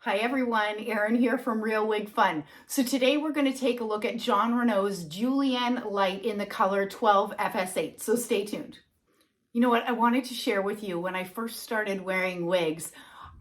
Hi everyone, Erin here from Real Wig Fun. So today we're going to take a look at Jon Renau's Julianne LITE in the color 12 FS8, so stay tuned. You know what, I wanted to share with you, when I first started wearing wigs,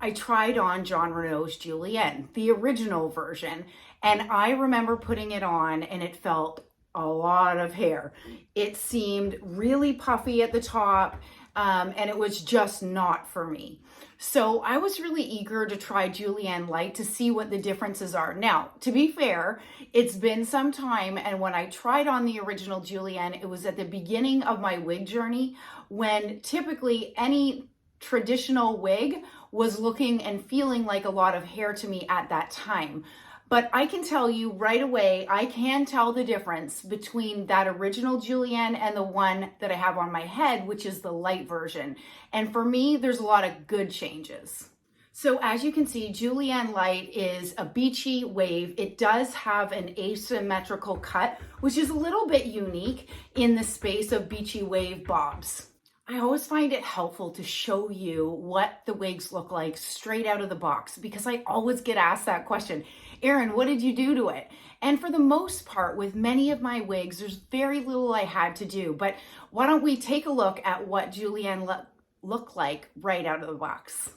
I tried on Jon Renau's Julianne, the original version, and I remember putting it on and it felt a lot of hair. It seemed really puffy at the top, and it was just not for me. So I was really eager to try Julianne LITE to see what the differences are. Now, to be fair, it's been some time, and when I tried on the original Julianne, it was at the beginning of my wig journey, when typically any traditional wig was looking and feeling like a lot of hair to me at that time. But I can tell you right away, I can tell the difference between that original Julianne and the one that I have on my head, which is the LITE version. And for me, there's a lot of good changes. So as you can see, Julianne LITE is a beachy wave. It does have an asymmetrical cut, which is a little bit unique in the space of beachy wave bobs. I always find it helpful to show you what the wigs look like straight out of the box, because I always get asked that question. Erin, what did you do to it? And for the most part, with many of my wigs, there's very little I had to do. But why don't we take a look at what Julianne looked like right out of the box?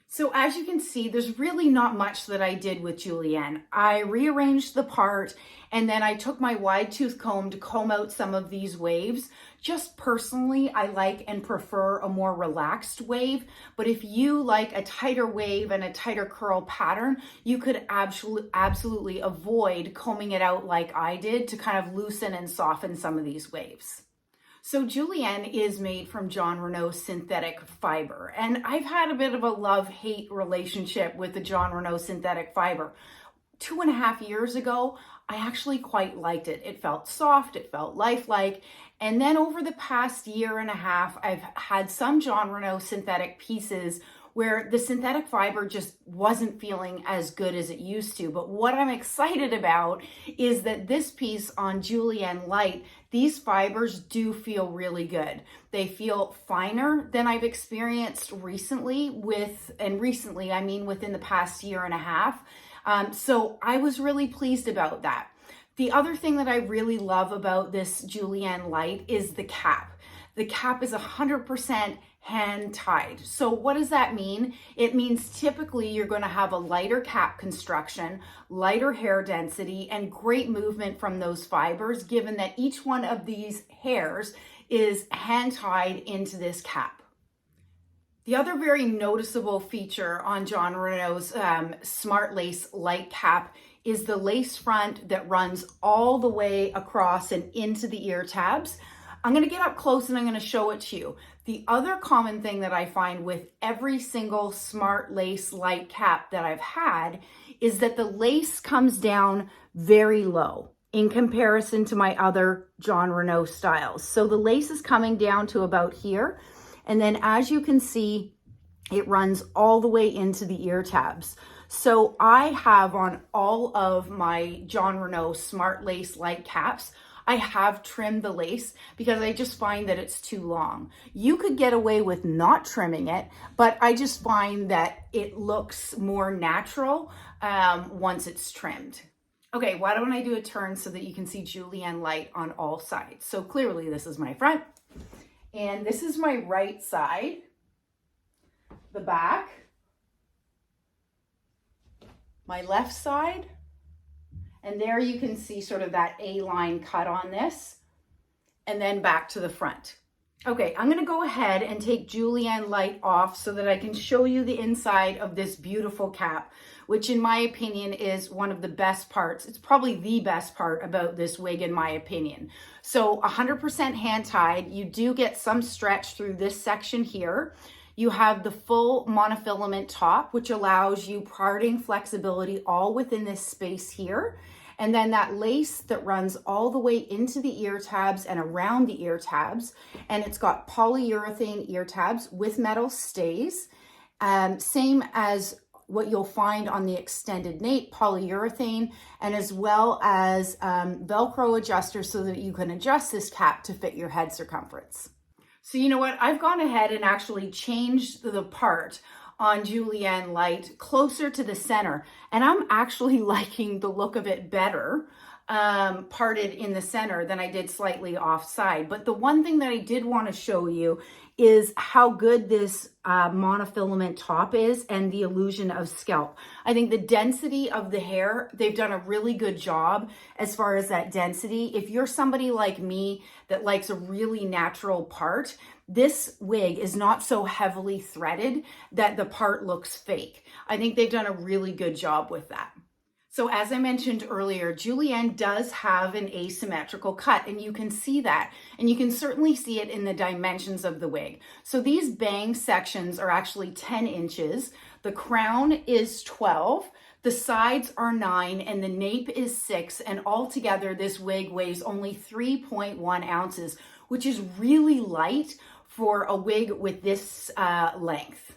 So as you can see, there's really not much that I did with Julianne. I rearranged the part, and then I took my wide tooth comb to comb out some of these waves. Just personally, I like and prefer a more relaxed wave, but if you like a tighter wave and a tighter curl pattern, you could absolutely avoid combing it out like I did to kind of loosen and soften some of these waves. So Julianne is made from Jon Renau synthetic fiber, and I've had a bit of a love-hate relationship with the Jon Renau synthetic fiber. 2.5 years ago, I actually quite liked it. It felt soft, it felt lifelike, and then over the past 1.5 years, I've had some Jon Renau synthetic pieces where the synthetic fiber just wasn't feeling as good as it used to. But what I'm excited about is that this piece on Julianne LITE, these fibers do feel really good. They feel finer than I've experienced recently I mean within the past 1.5 years. So I was really pleased about that. The other thing that I really love about this Julianne LITE is the cap. The cap is 100% hand tied. So what does that mean? It means typically you're going to have a lighter cap construction, lighter hair density, and great movement from those fibers, given that each one of these hairs is hand tied into this cap. The other very noticeable feature on Jon Renau's Smart Lace LITE cap is the lace front that runs all the way across and into the ear tabs. I'm going to get up close and I'm going to show it to you. The other common thing that I find with every single Smart Lace LITE cap that I've had is that the lace comes down very low in comparison to my other Jon Renau styles. So the lace is coming down to about here. And then as you can see, it runs all the way into the ear tabs. So I have on all of my Jon Renau Smart Lace LITE caps, I have trimmed the lace because I just find that it's too long. You could get away with not trimming it, but I just find that it looks more natural once it's trimmed. Okay, why don't I do a turn so that you can see Julianne LITE on all sides? So clearly this is my front, And this is my right side, the back, my left side, and there you can see sort of that A-line cut on this, and then back to the front. Okay, I'm gonna go ahead and take Julianne LITE off so that I can show you the inside of this beautiful cap, which in my opinion is one of the best parts. It's probably the best part about this wig in my opinion. So 100% hand tied, you do get some stretch through this section here. You have the full monofilament top, which allows you parting flexibility all within this space here. And then that lace that runs all the way into the ear tabs and around the ear tabs. And it's got polyurethane ear tabs with metal stays. Same as what you'll find on the extended nape, polyurethane, and as well as Velcro adjusters so that you can adjust this cap to fit your head circumference. So you know what, I've gone ahead and actually changed the part on Julianne LITE closer to the center, and I'm actually liking the look of it better parted in the center than I did slightly offside. But the one thing that I did want to show you is how good this monofilament top is and the illusion of scalp. I think the density of the hair, they've done a really good job as far as that density. If you're somebody like me that likes a really natural part, this wig is not so heavily threaded that the part looks fake. I think they've done a really good job with that. So as I mentioned earlier, Julianne does have an asymmetrical cut, and you can see that. And you can certainly see it in the dimensions of the wig. So these bang sections are actually 10 inches. The crown is 12. The sides are 9 and the nape is 6. And altogether, this wig weighs only 3.1 ounces, which is really light for a wig with this length.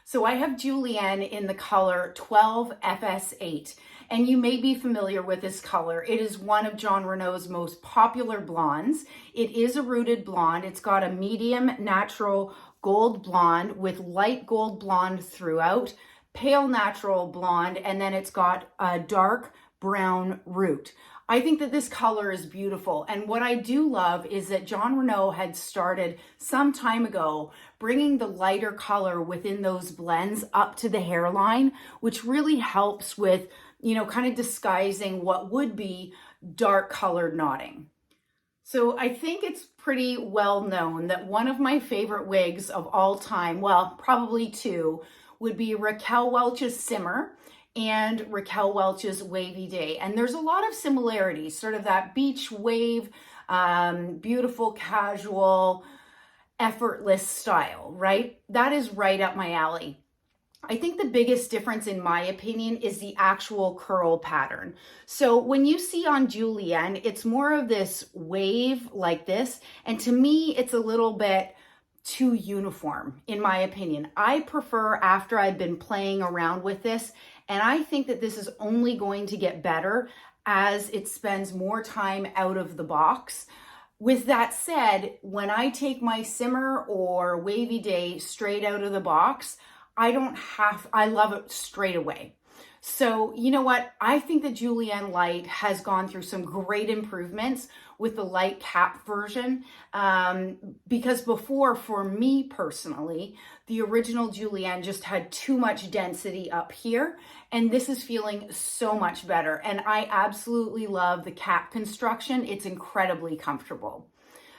So I have Julianne in the color 12 FS8, and you may be familiar with this color. It is one of Jon Renau's most popular blondes. It is a rooted blonde. It's got a medium natural gold blonde with light gold blonde throughout, pale natural blonde, and then it's got a dark brown root. I think that this color is beautiful. And what I do love is that Jon Renau had started some time ago bringing the lighter color within those blends up to the hairline, which really helps with, you know, kind of disguising what would be dark colored knotting. So I think it's pretty well known that one of my favorite wigs of all time, well, probably two, would be Raquel Welch's Simmer and Raquel Welch's Wavy Day. And there's a lot of similarities, sort of that beach wave, beautiful, casual, effortless style, right? That is right up my alley. I think the biggest difference, in my opinion, is the actual curl pattern. So when you see on Julianne, it's more of this wave like this. And to me, it's a little bit too uniform, in my opinion. I prefer after I've been playing around with this, and I think that this is only going to get better as it spends more time out of the box. With that said, when I take my Simmer or Wavy Day straight out of the box, I love it straight away. So, you know what? I think that Julianne LITE has gone through some great improvements with the LITE cap version, because before, for me personally, the original Julianne just had too much density up here, and this is feeling so much better. And I absolutely love the cap construction. It's incredibly comfortable.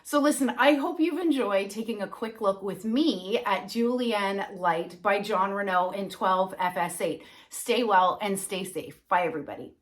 So listen, I hope you've enjoyed taking a quick look with me at Julianne LITE by Jon Renau in 12 FS8. Stay well and stay safe. Bye, everybody.